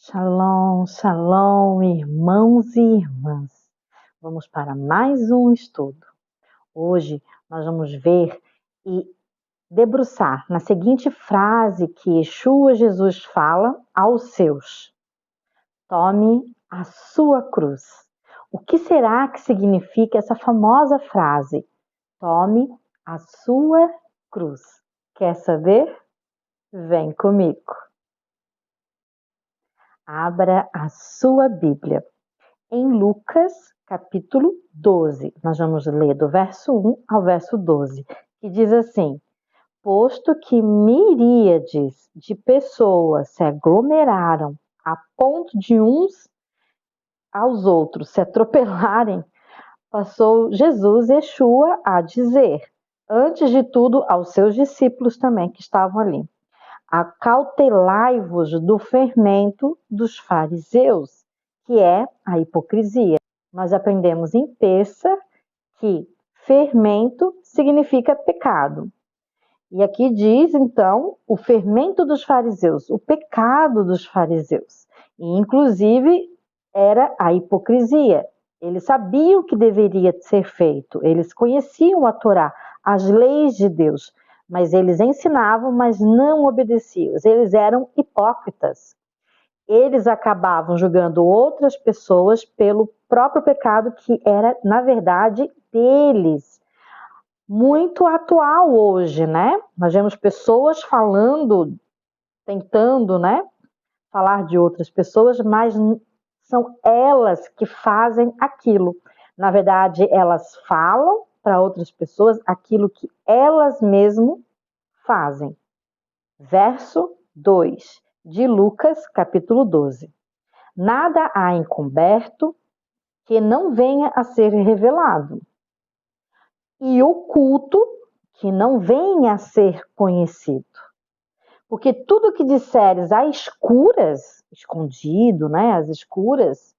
Shalom, shalom, irmãos e irmãs. Vamos para mais um estudo. Hoje nós vamos ver e debruçar na seguinte frase que Yeshua Jesus fala aos seus: tome a sua cruz. O que será que significa essa famosa frase? Tome a sua cruz. Quer saber? Vem comigo. Abra a sua Bíblia. Em Lucas, capítulo 12, nós vamos ler do verso 1 ao verso 12, que diz assim: posto que miríades de pessoas se aglomeraram a ponto de uns aos outros se atropelarem, passou Jesus Yeshua a dizer, antes de tudo aos seus discípulos também que estavam ali: acautelai-vos do fermento dos fariseus, que é a hipocrisia. Nós aprendemos em Peça que fermento significa pecado. E aqui diz, então, o fermento dos fariseus, o pecado dos fariseus. E, inclusive, era a hipocrisia. Eles sabiam o que deveria ser feito, eles conheciam a Torá, as leis de Deus, mas eles ensinavam, mas não obedeciam. Eles eram hipócritas. Eles acabavam julgando outras pessoas pelo próprio pecado que era, na verdade, deles. Muito atual hoje, né? Nós vemos pessoas falando, tentando, né, falar de outras pessoas, mas são elas que fazem aquilo. Na verdade, elas falam para outras pessoas aquilo que elas mesmas fazem. Verso 2 de Lucas, capítulo 12. Nada há encoberto que não venha a ser revelado, e oculto que não venha a ser conhecido. Porque tudo que disseres às escuras, escondido, né, às escuras,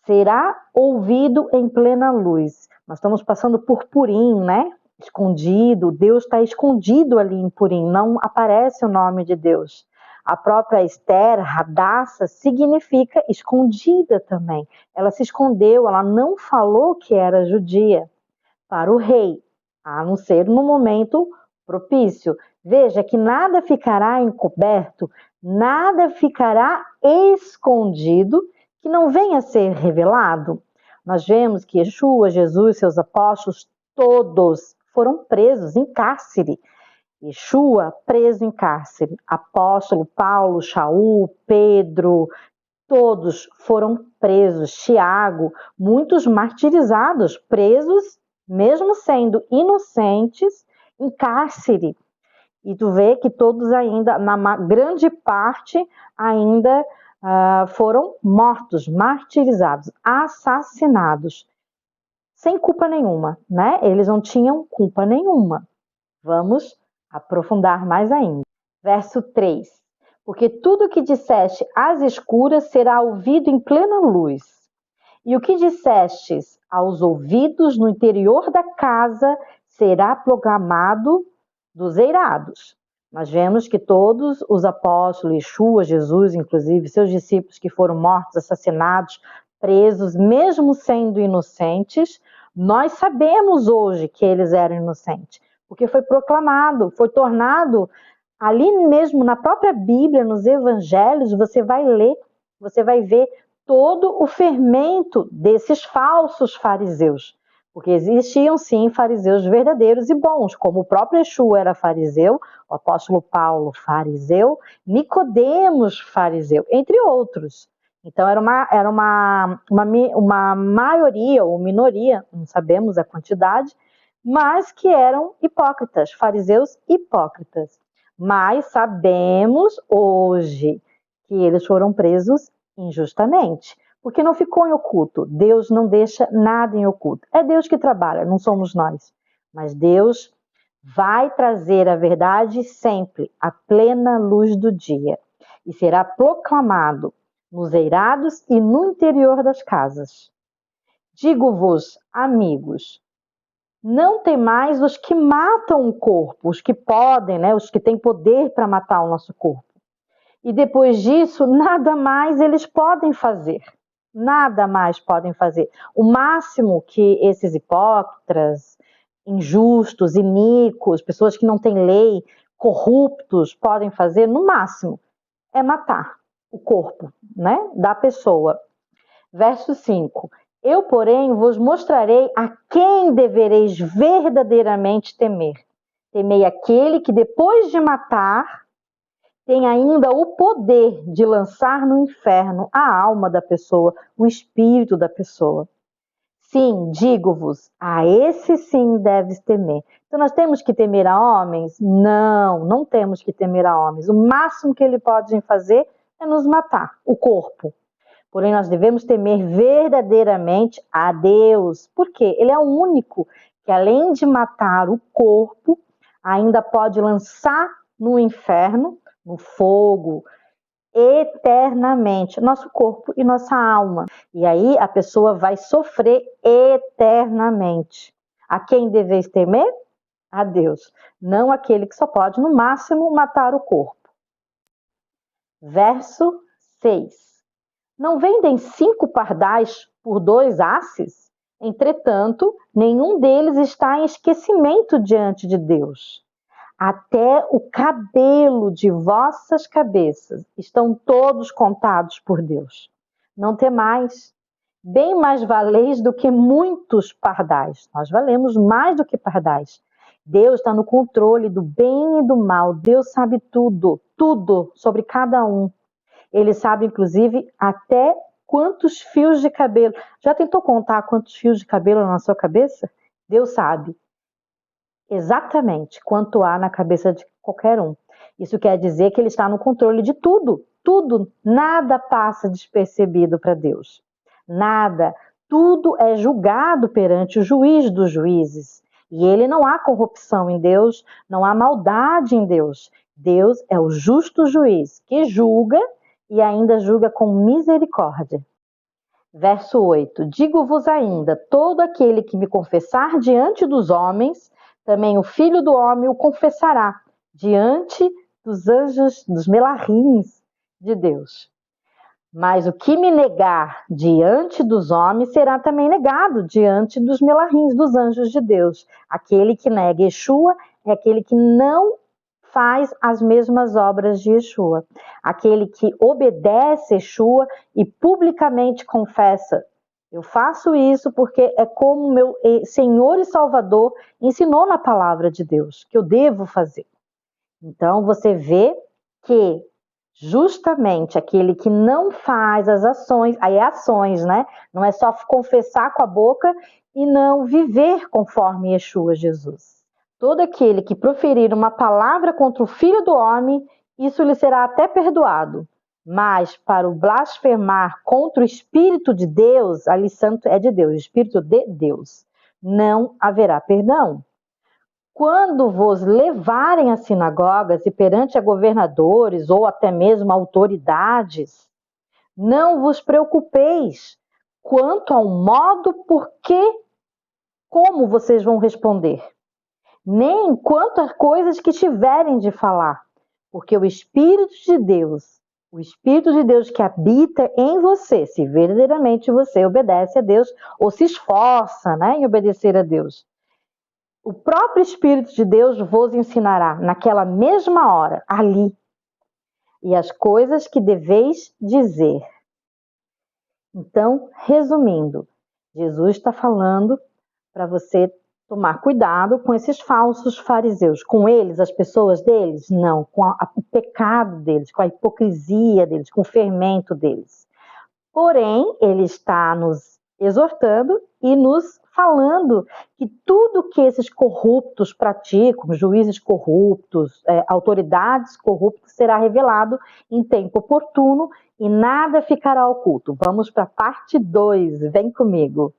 será ouvido em plena luz. Nós estamos passando por Purim, né? Escondido, Deus está escondido ali em Purim, não aparece o nome de Deus. A própria Esther, Hadassah, significa escondida também. Ela se escondeu, ela não falou que era judia para o rei, a não ser no momento propício. Veja que nada ficará encoberto, nada ficará escondido que não venha a ser revelado. Nós vemos que Yeshua, Jesus, seus apóstolos, todos foram presos em cárcere. Yeshua preso em cárcere. Apóstolo Paulo, Shaul, Pedro, todos foram presos. Tiago, muitos martirizados, presos, mesmo sendo inocentes, em cárcere. E tu vê que todos ainda, na grande parte, ainda foram mortos, martirizados, assassinados, sem culpa nenhuma, né? Eles não tinham culpa nenhuma. Vamos aprofundar mais ainda. Verso 3. Porque tudo que disseste às escuras será ouvido em plena luz. E o que dissestes aos ouvidos no interior da casa será proclamado dos eirados. Nós vemos que todos os apóstolos, Yeshua, Jesus, inclusive seus discípulos que foram mortos, assassinados, presos, mesmo sendo inocentes, nós sabemos hoje que eles eram inocentes, porque foi proclamado, foi tornado ali mesmo na própria Bíblia, nos evangelhos, você vai ler, você vai ver todo o fermento desses falsos fariseus. Porque existiam sim fariseus verdadeiros e bons, como o próprio Yeshua era fariseu, o apóstolo Paulo fariseu, Nicodemos fariseu, entre outros. Então era uma maioria ou minoria, não sabemos a quantidade, mas que eram hipócritas, fariseus hipócritas. Mas sabemos hoje que eles foram presos injustamente, porque não ficou em oculto. Deus não deixa nada em oculto. É Deus que trabalha, não somos nós. Mas Deus vai trazer a verdade sempre à plena luz do dia e será proclamado nos eirados e no interior das casas. Digo-vos, amigos, não temais os que matam o corpo, os que podem, né, os que têm poder para matar o nosso corpo. e depois disso, nada mais eles podem fazer. Nada mais podem fazer. O máximo que esses hipócritas, injustos, iníquos, pessoas que não têm lei, corruptos, podem fazer, no máximo, é matar o corpo, né, da pessoa. Verso 5. Eu, porém, vos mostrarei a quem devereis verdadeiramente temer. Temei aquele que, depois de matar, tem ainda o poder de lançar no inferno a alma da pessoa, o espírito da pessoa. Sim, digo-vos, a esse sim deves temer. Então nós temos que temer a homens? Não, não temos que temer a homens. O máximo que ele pode fazer é nos matar, o corpo. Porém, nós devemos temer verdadeiramente a Deus. Por quê? Ele é o único que, além de matar o corpo, ainda pode lançar no inferno, no fogo, eternamente, nosso corpo e nossa alma. E aí a pessoa vai sofrer eternamente. A quem deveis temer? A Deus. Não aquele que só pode, no máximo, matar o corpo. Verso 6. Não vendem 5 pardais por 2 asses? Entretanto, nenhum deles está em esquecimento diante de Deus. Até o cabelo de vossas cabeças estão todos contados por Deus. Não temais, bem mais valeis do que muitos pardais. Nós valemos mais do que pardais. Deus está no controle do bem e do mal. Deus sabe tudo, tudo sobre cada um. Ele sabe, inclusive, até quantos fios de cabelo. Já tentou contar quantos fios de cabelo na sua cabeça? Deus sabe exatamente quanto há na cabeça de qualquer um. Isso quer dizer que ele está no controle de tudo, tudo, nada passa despercebido para Deus. Nada, tudo é julgado perante o juiz dos juízes. E ele não há corrupção em Deus, não há maldade em Deus. Deus é o justo juiz que julga e ainda julga com misericórdia. Verso 8. Digo-vos ainda, todo aquele que me confessar diante dos homens, também o Filho do Homem o confessará diante dos anjos, dos melarrins de Deus. Mas o que me negar diante dos homens será também negado diante dos melarrins, dos anjos de Deus. Aquele que nega Yeshua é aquele que não faz as mesmas obras de Yeshua. Aquele que obedece Yeshua e publicamente confessa: eu faço isso porque é como meu Senhor e Salvador ensinou na palavra de Deus, que eu devo fazer. Então você vê que justamente aquele que não faz as ações, aí é ações, né? Não é só confessar com a boca e não viver conforme Yeshua Jesus. Todo aquele que proferir uma palavra contra o Filho do Homem, isso lhe será até perdoado. Mas para o blasfemar contra o Espírito de Deus, ali santo é de Deus, o Espírito de Deus, não haverá perdão. Quando vos levarem às sinagogas e perante a governadores ou até mesmo autoridades, não vos preocupeis quanto ao modo como vocês vão responder, nem quanto a coisas que tiverem de falar, porque o Espírito de Deus que habita em você, se verdadeiramente você obedece a Deus ou se esforça, né, em obedecer a Deus, o próprio Espírito de Deus vos ensinará naquela mesma hora, ali, e as coisas que deveis dizer. Então, resumindo, Jesus está falando para você tomar cuidado com esses falsos fariseus. Com eles, as pessoas deles? Não, com o pecado deles, com a hipocrisia deles, com o fermento deles. Porém, ele está nos exortando e nos falando que tudo que esses corruptos praticam, juízes corruptos, autoridades corruptas, será revelado em tempo oportuno e nada ficará oculto. Vamos para a parte 2, vem comigo.